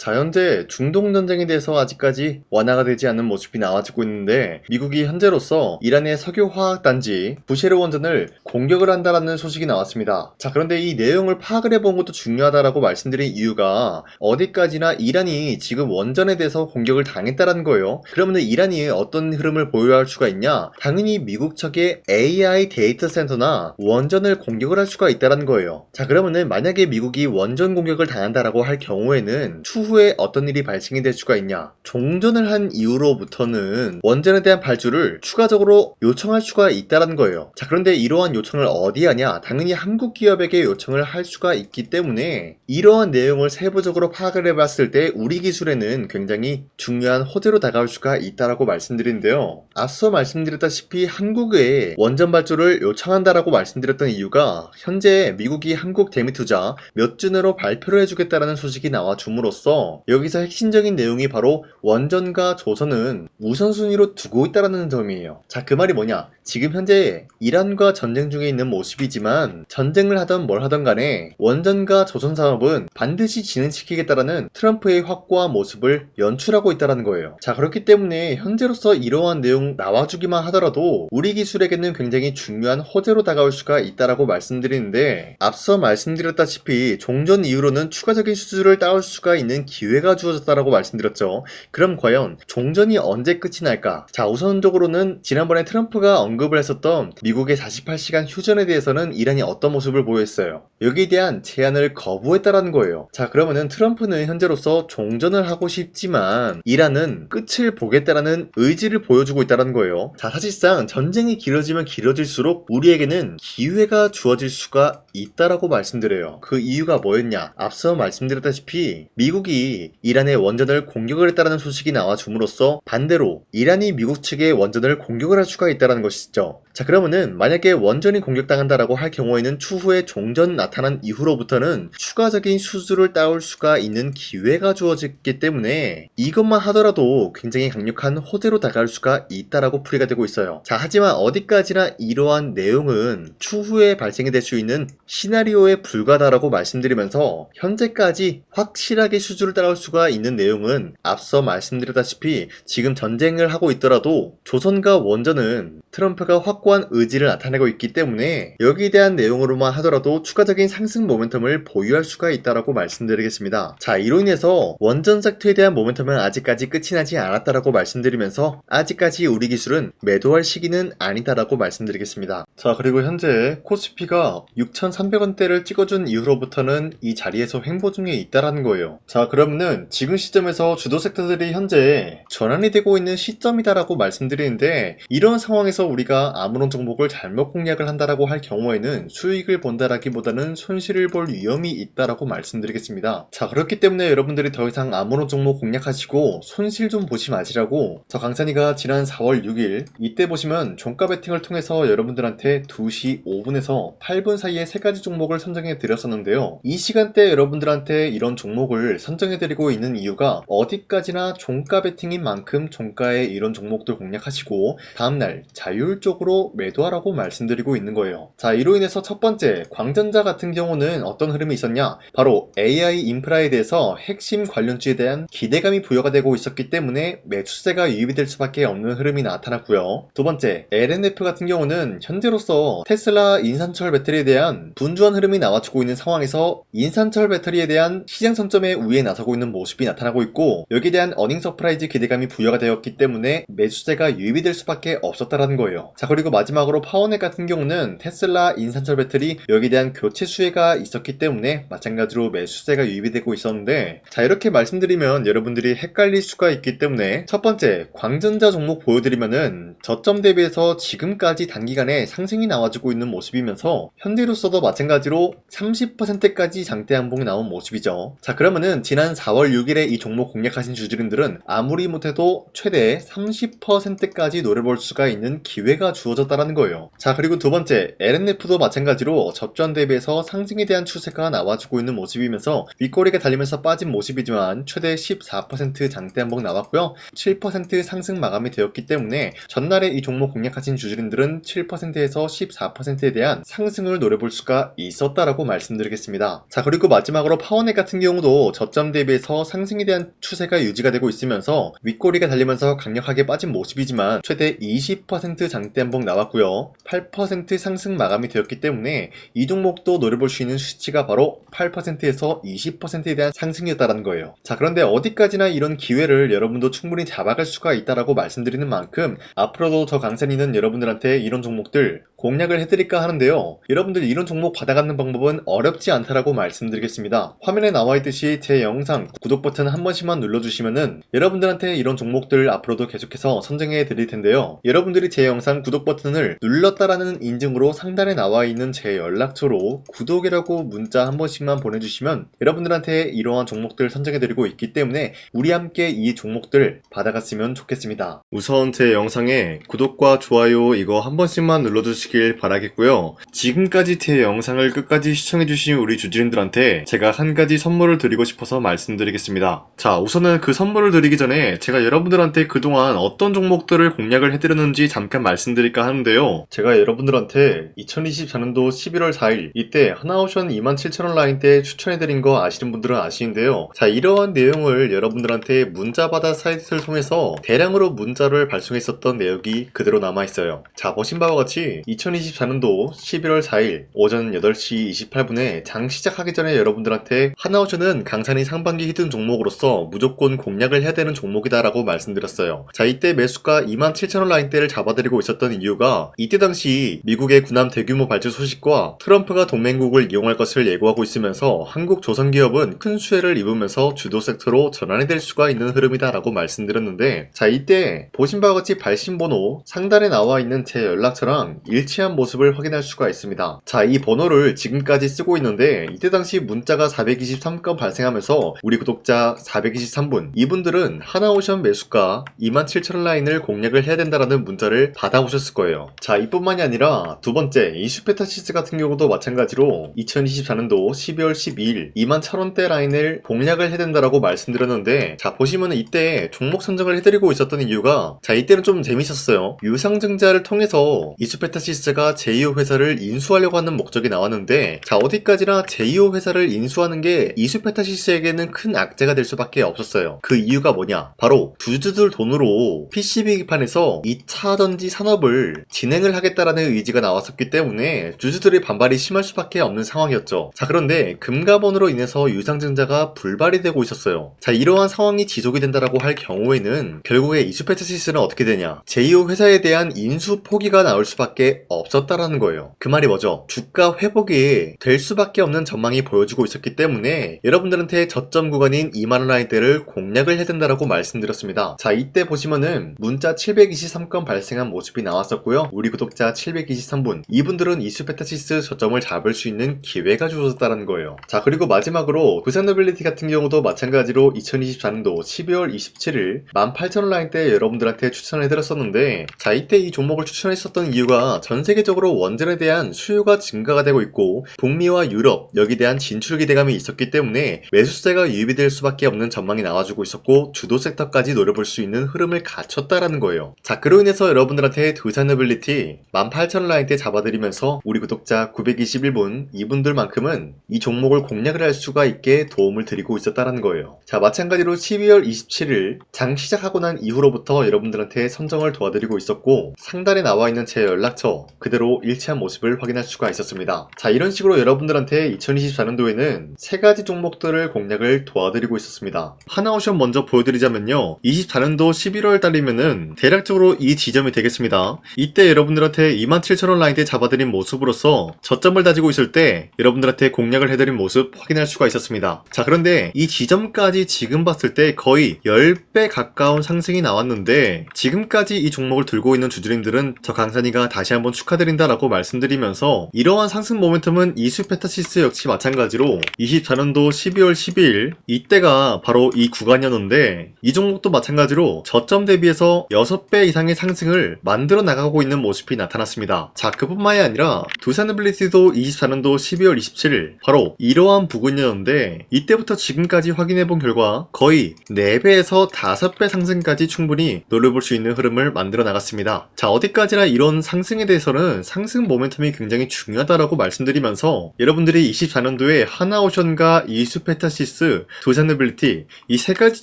자, 현재 중동전쟁에 대해서 아직까지 완화가 되지 않는 모습이 나와지고 있는데, 미국이 현재로서 이란의 석유화학단지 부셰르 원전을 공격을 한다라는 소식이 나왔습니다. 자, 그런데 이 내용을 파악을 해본 것도 중요하다라고 말씀드린 이유가 어디까지나 이란이 지금 원전에 대해서 공격을 당했다라는 거예요. 그러면 이란이 어떤 흐름을 보여야 할 수가 있냐? 당연히 미국 측의 AI 데이터 센터나 원전을 공격을 할 수가 있다라는 거예요. 자, 그러면은 만약에 미국이 원전 공격을 당한다라고 할 경우에는 추후에 어떤 일이 발생이 될 수가 있냐? 종전을 한 이후로부터는 원전에 대한 발주를 추가적으로 요청할 수가 있다라는 거예요. 자, 그런데 이러한 요청을 어디 하냐? 당연히 한국 기업에게 요청을 할 수가 있기 때문에 이러한 내용을 세부적으로 파악을 해봤을 때 우리 기술에는 굉장히 중요한 호재로 다가올 수가 있다라고 말씀드리는데요. 앞서 말씀드렸다시피 한국에 원전 발주를 요청한다라고 말씀드렸던 이유가 현재 미국이 한국 대미 투자 몇 주 내로 발표를 해주겠다라는 소식이 나와 줌으로써 여기서 핵심적인 내용이 바로 원전과 조선은 우선순위로 두고 있다라는 점이에요. 자, 그 말이 뭐냐? 지금 현재 이란과 전쟁 중에 있는 모습이지만 전쟁을 하던 뭘 하던 간에 원전과 조선 사업은 반드시 진행시키겠다라는 트럼프의 확고한 모습을 연출하고 있다는 거예요. 자, 그렇기 때문에 현재로서 이러한 내용 나와주기만 하더라도 우리 기술에게는 굉장히 중요한 호재로 다가올 수가 있다라고 말씀드리는데, 앞서 말씀드렸다시피 종전 이후로는 추가적인 수주를 따올 수가 있는 기회가 주어졌다라고 말씀드렸죠. 그럼 과연 종전이 언제 끝이 날까? 자, 우선적으로는 지난번에 트럼프가 언급을 했었던 미국의 48시간 휴전에 대해서는 이란이 어떤 모습을 보였어요? 여기에 대한 제안을 거부했다라는 거예요. 자, 그러면은 트럼프는 현재로서 종전을 하고 싶지만 이란은 끝을 보겠다라는 의지를 보여주고 있다는 거예요. 자, 사실상 전쟁이 길어지면 길어질수록 우리에게는 기회가 주어질 수가 있다라고 말씀드려요. 그 이유가 뭐였냐? 앞서 말씀드렸다시피 미국이 이란의 원전을 공격을 했다는 소식이 나와 줌으로써 반대로 이란이 미국 측의 원전을 공격을 할 수가 있다는 것이죠. 자, 그러면은 만약에 원전이 공격당한다라고 할 경우에는 추후에 종전 나타난 이후로부터는 추가적인 수주를 따올 수가 있는 기회가 주어졌기 때문에 이것만 하더라도 굉장히 강력한 호재로 다가올 수가 있다라고 풀이가 되고 있어요. 자, 하지만 어디까지나 이러한 내용은 추후에 발생이 될 수 있는 시나리오에 불과하다라고 말씀드리면서 현재까지 확실하게 수주를 따라올 수가 있는 내용은 앞서 말씀드렸다시피 지금 전쟁을 하고 있더라도 조선과 원전은 트럼프가 확고한 의지를 나타내고 있기 때문에 여기에 대한 내용으로만 하더라도 추가적인 상승 모멘텀을 보유할 수가 있다라고 말씀드리겠습니다. 자, 이로 인해서 원전 섹터에 대한 모멘텀은 아직까지 끝이 나지 않았다라고 말씀드리면서 아직까지 우리 기술은 매도할 시기는 아니다라고 말씀드리겠습니다. 자, 그리고 현재 코스피가 6,300원대를 찍어준 이후로부터는 이 자리에서 횡보 중에 있다라는 거예요. 자, 그러면은 지금 시점에서 주도 섹터들이 현재 전환이 되고 있는 시점이다라고 말씀드리는데, 이런 상황에서 우리가 아무런 종목을 잘못 공략을 한다라고 할 경우에는 수익을 본다라기보다는 손실을 볼 위험이 있다라고 말씀드리겠습니다. 자, 그렇기 때문에 여러분들이 더 이상 아무런 종목 공략하시고 손실 좀 보지 마시라고 저 강찬이가 지난 4월 6일 이때 보시면 종가 베팅을 통해서 여러분들한테 2시 5분에서 8분 사이에 3가지 종목을 선정해 드렸었는데요. 이 시간대 여러분들한테 이런 종목을 선정해 드리고 있는 이유가 어디까지나 종가 베팅인 만큼 종가에 이런 종목들 공략하시고 다음날 자율적으로 매도하라고 말씀드리고 있는 거예요. 자, 이로 인해서 첫 번째 광전자 같은 경우는 어떤 흐름이 있었냐? 바로 AI 인프라에 대해서 핵심 관련주에 대한 기대감이 부여가 되고 있었기 때문에 매수세가 유입이 될 수밖에 없는 흐름이 나타났고요. 두 번째, LNF 같은 경우는 현재로서 테슬라 인산철 배터리에 대한 분주한 흐름이 나와주고 있는 상황에서 인산철 배터리에 대한 시장 선점의 우위에 나서고 있는 모습이 나타나고 있고, 여기에 대한 어닝 서프라이즈 기대감이 부여가 되었기 때문에 매수세가 유입이 될 수밖에 없었다라는 거예요. 자, 그리고 마지막으로 파워넷 같은 경우는 테슬라 인산철 배터리 여기에 대한 교체 수혜가 있었기 때문에 마찬가지로 매수세가 유입이 되고 있었는데, 자, 이렇게 말씀드리면 여러분들이 헷갈릴 수가 있기 때문에 첫 번째 광전자 종목 보여드리면은 저점 대비해서 지금까지 단기간에 상승이 나와주고 있는 모습이면서 현재로서도 마찬가지로 30%까지 장대 양봉이 나온 모습이죠. 자, 그러면은 지난 4월 6일에 이 종목 공략하신 주주님들은 아무리 못해도 최대 30%까지 노려볼 수가 있는 기회가 주어졌다 있었다는 거예요. 자, 그리고 두 번째, LNF도 마찬가지로 접전 대비해서 상승에 대한 추세가 나와주고 있는 모습이면서 윗꼬리가 달리면서 빠진 모습이지만 최대 14% 장대 한봉 나왔고요. 7% 상승 마감이 되었기 때문에 전날에 이 종목 공략하신 주주님들은 7%에서 14%에 대한 상승을 노려볼 수가 있었다라고 말씀드리겠습니다. 자, 그리고 마지막으로 파워넷 같은 경우도 저점 대비해서 상승에 대한 추세가 유지가 되고 있으면서 윗꼬리가 달리면서 강력하게 빠진 모습이지만 최대 20% 장대 한봉 나왔고요. 8% 상승 마감이 되었기 때문에 이 종목도 노려볼 수 있는 수치가 바로 8%에서 20%에 대한 상승이었다는 거예요. 자, 그런데 어디까지나 이런 기회를 여러분도 충분히 잡아갈 수가 있다라고 말씀드리는 만큼 앞으로도 저 강산이는 여러분들한테 이런 종목들 공략을 해드릴까 하는데요. 여러분들 이런 종목 받아가는 방법은 어렵지 않다라고 말씀드리겠습니다. 화면에 나와 있듯이 제 영상 구독 버튼 한 번씩만 눌러주시면은 여러분들한테 이런 종목들 앞으로도 계속해서 선정해 드릴 텐데요. 여러분들이 제 영상 구독 버튼을 눌렀다라는 인증으로 상단에 나와 있는 제 연락처로 구독이라고 문자 한 번씩만 보내주시면 여러분들한테 이러한 종목들 선정해 드리고 있기 때문에 우리 함께 이 종목들 받아갔으면 좋겠습니다. 우선 제 영상에 구독과 좋아요 이거 한 번씩만 눌러주시길 바라겠고요. 지금까지 제 영상을 끝까지 시청해주신 우리 주주님들한테 제가 한 가지 선물을 드리고 싶어서 말씀드리겠습니다. 자, 우선은 그 선물을 드리기 전에 제가 여러분들한테 그동안 어떤 종목들을 공략을 해드렸는지 잠깐 말씀드릴까 하는데요. 제가 여러분들한테 2024년도 11월 4일 이때 하나오션 27,000원 라인 때 추천해드린 거 아시는 분들은 아시는데요. 자, 이러한 내용을 여러분들한테 문자받아 사이트를 통해서 대량으로 문자를 발송했었던 내역이 그대로 남아있어요. 자, 보신 바와 같이 2024년도 11월 4일 오전 8시 28분에 장 시작하기 전에 여러분들한테 하나오션은 강산이 상반기 히든 종목으로서 무조건 공략을 해야 되는 종목이다 라고 말씀드렸어요. 자, 이때 매수가 27,000원 라인대를 잡아드리고 있었던 이유가 이때 당시 미국의 군함 대규모 발주 소식과 트럼프가 동맹국을 이용할 것을 예고하고 있으면서 한국 조선기업은 큰 수혜를 입으면서 주도 섹터로 전환이 될 수가 있는 흐름이다 라고 말씀드렸는데, 자, 이때 보신 바와 같이 발신번호 상단에 나와 있는 제 연락처랑 일치한 모습을 확인할 수가 있습니다. 자, 이 번호를 지금까지 쓰고 있는데 이때 당시 문자가 423건 발생하면서 우리 구독자 423분 이분들은 하나오션 매수가 27,000원 라인을 공략을 해야 된다라는 문자를 받아오셨을 거예요. 자, 이뿐만이 아니라 두 번째 이슈페타시스 같은 경우도 마찬가지로 2024년도 12월 12일 21,000원대 라인을 공략을 해야 된다라고 말씀드렸는데, 자, 보시면은 이때 종목 선정을 해드리고 있었던 이유가, 자, 이때는 좀 재밌었어요. 유상증자를 통해서 이슈페타시스가 제2호 회사를 인수하려고 하는 목적이 나왔는데, 자, 어디까지나 제2호 회사를 인수하는 게 이슈페타시스에게는 큰 악재가 될 수밖에 없었어요. 그 이유가 뭐냐? 바로 주주들 돈으로 PCB 기판에서 2차 전지 산업을 진행을 하겠다라는 의지가 나왔었기 때문에 주주들의 반발이 심할 수밖에 없는 상황이었죠. 자, 그런데 금가번으로 인해서 유상증자가 불발이 되고 있었어요. 자, 이러한 상황이 지속이 된다라고 할 경우에는 결국에 이슈페타시스는 어떻게 되냐? 제2호 회사에 대한 인수 포기가 나올 수밖에 없었다라는 거예요. 그 말이 뭐죠? 주가 회복이 될 수밖에 없는 전망이 보여주고 있었기 때문에 여러분들한테 저점 구간인 2만원 라인대를 공략을 해야 된다라고 말씀드렸습니다. 자, 이때 보시면은 문자 723건 발생한 모습이 나왔었고요. 우리 구독자 723분 이분들은 이슈페타시스 저점을 잡을 수 있는 기회가 주어졌다는 거예요. 자, 그리고 마지막으로 부산노빌리티 같은 경우도 마찬가지로 2024년도 12월 27일 18,000원 라인대 여러분들한테 추천을 해드렸었는데, 자, 이때 이 종목을 추천했었던 이유가 전 세계적으로 원전에 대한 수요가 증가가 되고 있고 북미와 유럽 여기에 대한 진출 기대감이 있었기 때문에 매수세가 유입이 될 수밖에 없는 전망이 나와주고 있었고 주도 섹터까지 노려볼 수 있는 흐름을 갖췄다라는 거예요. 자, 그로 인해서 여러분들한테 두산노빌리티 18,000원 라인대 잡아드리면서 우리 구독자 921분 이분들만큼은 이 종목을 공략을 할 수가 있게 도움을 드리고 있었다라는 거예요. 자, 마찬가지로 12월 27일 장 시작하고 난 이후로부터 여러분들한테 선정을 도와드리고 있었고 상단에 나와 있는 제 연락처 그대로 일치한 모습을 확인할 수가 있었습니다. 자, 이런 식으로 여러분들한테 2024년도에는 세 가지 종목들을 공략을 도와드리고 있었습니다. 하나오션 먼저 보여드리자면요, 24년도 11월 달이면은 대략적으로 이 지점이 되겠습니다. 이때 여러분들한테 27,000원 라인대 잡아드린 모습으로서 저점을 다지고 있을 때 여러분들한테 공략을 해드린 모습 확인할 수가 있었습니다. 자, 그런데 이 지점까지 지금 봤을 때 거의 10배 가까운 상승이 나왔는데 지금까지 이 종목을 들고 있는 주주님들은 저 강산이가 다시 한번 축하드린다라고 말씀드리면서 이러한 상승 모멘텀은 이수페타시스 역시 마찬가지로 24년도 12월 12일 이때가 바로 이 구간이었는데 이 종목도 마찬가지로 저점 대비해서 6배 이상의 상승을 만들어 나가고 있는 모습이 나타났습니다. 자, 그뿐만이 아니라 두산빌리티도 24년도 12월 27일 바로 이러한 부근이었는데 이때부터 지금까지 확인해본 결과 거의 4배에서 5배 상승까지 충분히 노려볼 수 있는 흐름을 만들어 나갔습니다. 자, 어디까지나 이런 상승에 대해서는 상승 모멘텀이 굉장히 중요하다라고 말씀드리면서 여러분들이 24년도에 하나오션과 이수페타시스, 두산빌리티 이 3가지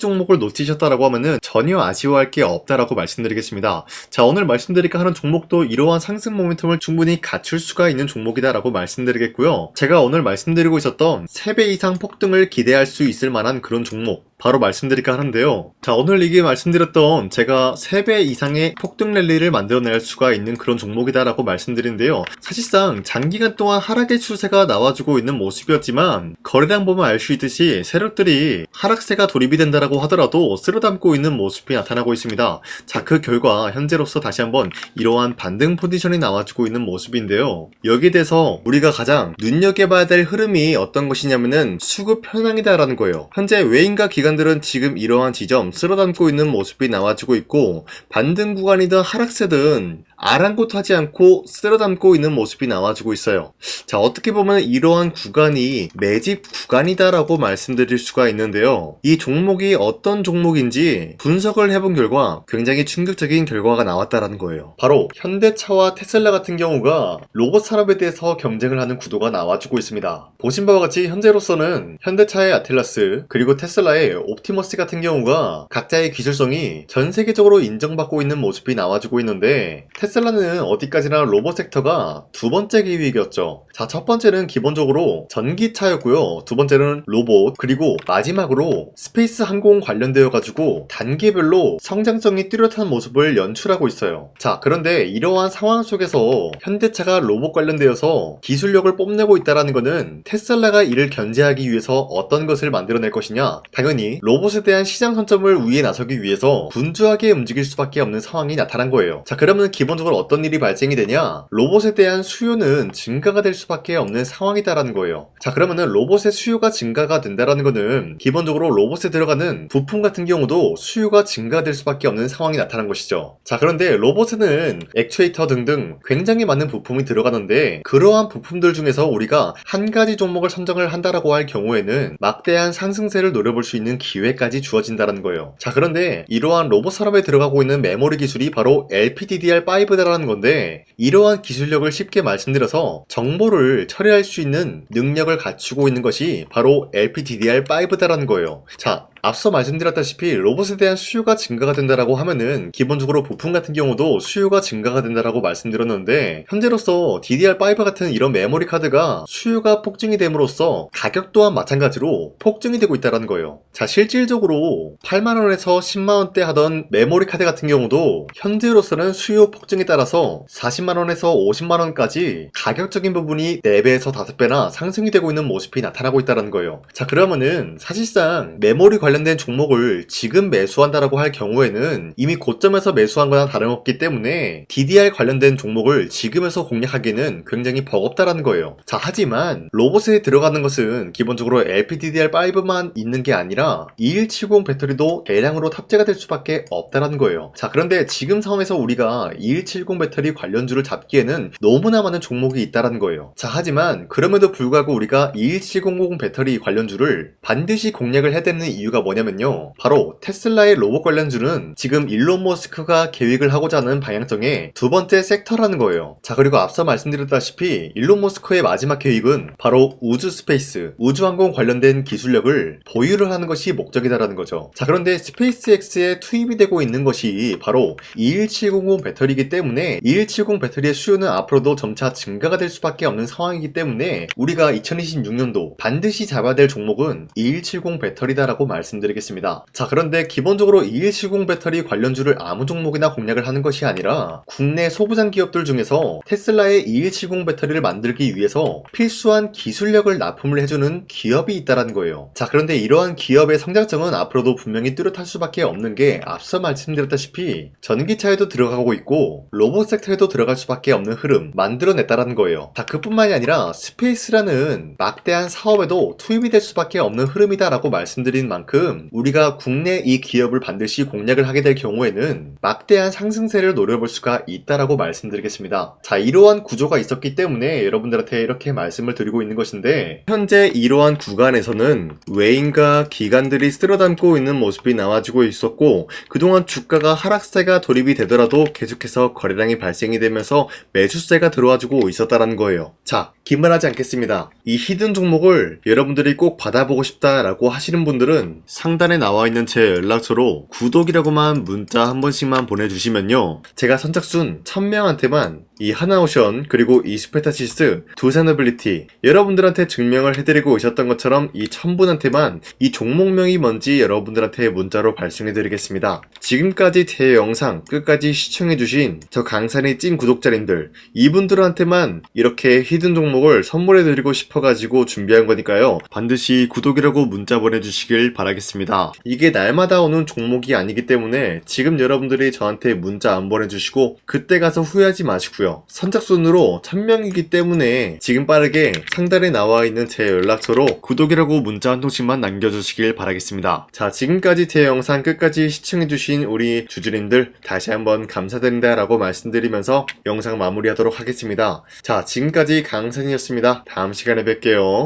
종목을 놓치셨다라고 하면은 전혀 아쉬워할 게 없다라고 말씀드리겠습니다. 자, 오늘 말씀드릴까 하는 종목도 이러한 상승 모멘텀을 충분히 갖출 수가 있는 종목이다라고 말씀드리겠고요. 제가 오늘 말씀드리고 있었던 3배 이상 폭등을 기대할 수 있을 만한 그런 종목 바로 말씀드릴까 하는데요. 자, 오늘 이게 말씀드렸던 제가 3배 이상의 폭등 랠리를 만들어낼 수가 있는 그런 종목이다라고 말씀드리는데요. 사실상 장기간 동안 하락의 추세가 나와주고 있는 모습이었지만 거래량 보면 알 수 있듯이 세력들이 하락세가 돌입이 된다라고 하더라도 쓸어담고 있는 모습이 나타나고 있습니다. 자, 그 결과 현재로서 다시 한번 이러한 반등 포지션이 나와주고 있는 모습인데요. 여기에 대해서 우리가 가장 눈여겨봐야 될 흐름이 어떤 것이냐면은 수급 현황이다라는 거예요. 현재 외인과 기관들은 지금 이러한 지점 쓸어담고 있는 모습이 나와주고 있고 반등 구간이든 하락세든 아랑곳하지 않고 쓸어담고 있는 모습이 나와주고 있어요. 자, 어떻게 보면 이러한 구간이 매집 구간이다라고 말씀드릴 수가 있는데요. 이 종목이 어떤 종목인지 분석을 해본 결과 굉장히 충격적인 결과가 나왔다라는 거예요. 바로 현대차와 테슬라 같은 경우가 로봇 산업에 대해서 경쟁을 하는 구도가 나와주고 있습니다. 보신 바와 같이 현재로서는 현대차의 아틀라스 그리고 테슬라의 옵티머스 같은 경우가 각자의 기술성이 전 세계적으로 인정받고 있는 모습이 나와주고 있는데 테슬라는 어디까지나 로봇 섹터가 두 번째 기획이었죠. 자, 첫 번째는 기본적으로 전기차였고요. 두 번째는 로봇, 그리고 마지막으로 스페이스 항공 관련되어 가지고 단계별로 성장성이 뚜렷한 모습을 연출하고 있어요. 자, 그런데 이러한 상황 속에서 현대차가 로봇 관련되어서 기술력을 뽐내고 있다는 것은 테슬라가 이를 견제하기 위해서 어떤 것을 만들어낼 것이냐? 당연히 로봇에 대한 시장 선점을 위해 나서기 위해서 분주하게 움직일 수밖에 없는 상황이 나타난 거예요. 자, 그러면 기본적으로 어떤 일이 발생이 되냐? 로봇에 대한 수요는 증가가 될 수밖에 없는 상황이다라는 거예요. 자, 그러면은 로봇의 수요가 증가가 된다라는 거는 기본적으로 로봇에 들어가는 부품 같은 경우도 수요가 증가될 수밖에 없는 상황이 나타난 것이죠. 자, 그런데 로봇에는 액추에이터 등등 굉장히 많은 부품이 들어가는데 그러한 부품들 중에서 우리가 한 가지 종목을 선정을 한다라고 할 경우에는 막대한 상승세를 노려볼 수 있는 기회까지 주어진다는 거예요. 자, 그런데 이러한 로봇 산업에 들어가고 있는 메모리 기술이 바로 LPDDR5다라는 건데 이러한 기술력을 쉽게 말씀드려서 정보를 처리할 수 있는 능력을 갖추고 있는 것이 바로 LPDDR5다라는 거예요. 자, 앞서 말씀드렸다시피 로봇에 대한 수요가 증가가 된다라고 하면은 기본적으로 부품 같은 경우도 수요가 증가가 된다라고 말씀드렸는데 현재로서 DDR5 같은 이런 메모리 카드가 수요가 폭증이 됨으로써 가격 또한 마찬가지로 폭증이 되고 있다는 거예요. 자, 실질적으로 8만원에서 10만원대 하던 메모리 카드 같은 경우도 현재로서는 수요 폭증에 따라서 40만원에서 50만원까지 가격적인 부분이 4배에서 5배나 상승이 되고 있는 모습이 나타나고 있다는 거예요. 자, 그러면은 사실상 메모리 관련된 종목을 지금 매수한다라고 할 경우에는 이미 고점에서 매수한 거나 다름없기 때문에 DDR 관련된 종목을 지금에서 공략하기는 굉장히 버겁다라는 거예요. 자, 하지만 로봇에 들어가는 것은 기본적으로 LPDDR5만 있는 게 아니라 2170 배터리도 대량으로 탑재가 될 수밖에 없다라는 거예요. 자, 그런데 지금 상황에서 우리가 2170 배터리 관련주를 잡기에는 너무나 많은 종목이 있다라는 거예요. 자, 하지만 그럼에도 불구하고 우리가 21700 배터리 관련주를 반드시 공략을 해야 되는 이유가 뭐냐면요, 바로 테슬라의 로봇 관련주는 지금 일론 머스크가 계획을 하고자 하는 방향성의 두 번째 섹터라는 거예요. 자, 그리고 앞서 말씀드렸다시피 일론 머스크의 마지막 계획은 바로 우주 스페이스, 우주항공 관련된 기술력을 보유를 하는 것이 목적이다라는 거죠. 자, 그런데 스페이스X에 투입이 되고 있는 것이 바로 21700 배터리이기 때문에 2170 배터리의 수요는 앞으로도 점차 증가가 될 수밖에 없는 상황이기 때문에 우리가 2026년도 반드시 잡아야 될 종목은 2170 배터리다라고 말씀드립니다. 말씀드리겠습니다. 자, 그런데 기본적으로 2170 배터리 관련주를 아무 종목이나 공략을 하는 것이 아니라 국내 소부장 기업들 중에서 테슬라의 2170 배터리를 만들기 위해서 필수한 기술력을 납품을 해주는 기업이 있다는 거예요. 자, 그런데 이러한 기업의 성장성은 앞으로도 분명히 뚜렷할 수밖에 없는 게 앞서 말씀드렸다시피 전기차에도 들어가고 있고 로봇 섹터에도 들어갈 수밖에 없는 흐름 만들어냈다는 거예요. 자, 그뿐만이 아니라 스페이스라는 막대한 사업에도 투입이 될 수밖에 없는 흐름이다라고 말씀드린 만큼 우리가 국내 이 기업을 반드시 공략을 하게 될 경우에는 막대한 상승세를 노려볼 수가 있다라고 말씀드리겠습니다. 자, 이러한 구조가 있었기 때문에 여러분들한테 이렇게 말씀을 드리고 있는 것인데, 현재 이러한 구간에서는 외인과 기관들이 쓸어담고 있는 모습이 나와주고 있었고, 그동안 주가가 하락세가 돌입이 되더라도 계속해서 거래량이 발생이 되면서 매수세가 들어와주고 있었다는 거예요. 자, 기만하지 않겠습니다. 이 히든 종목을 여러분들이 꼭 받아보고 싶다라고 하시는 분들은 상단에 나와 있는 제 연락처로 구독이라고만 문자 한 번씩만 보내주시면요, 제가 선착순 1000명한테만 이 하나오션 그리고 이 스페타시스 두 사너빌리티 여러분들한테 증명을 해드리고 있었던 것처럼 이 1000분한테만 이 종목명이 뭔지 여러분들한테 문자로 발송해드리겠습니다. 지금까지 제 영상 끝까지 시청해주신 저 강산의 찐 구독자님들, 이분들한테만 이렇게 히든 종목을 선물해드리고 싶어가지고 준비한 거니까요, 반드시 구독이라고 문자 보내주시길 바라겠습니다. 이게 날마다 오는 종목이 아니기 때문에 지금 여러분들이 저한테 문자 안 보내주시고 그때 가서 후회하지 마시고요, 선착순으로 1000명이기 때문에 지금 빠르게 상단에 나와 있는 제 연락처로 구독이라고 문자 한 통씩만 남겨주시길 바라겠습니다. 자, 지금까지 제 영상 끝까지 시청해주신 우리 주주님들 다시 한번 감사드린다 라고 말씀드리면서 영상 마무리하도록 하겠습니다. 자, 지금까지 강산이었습니다. 다음 시간에 뵐게요.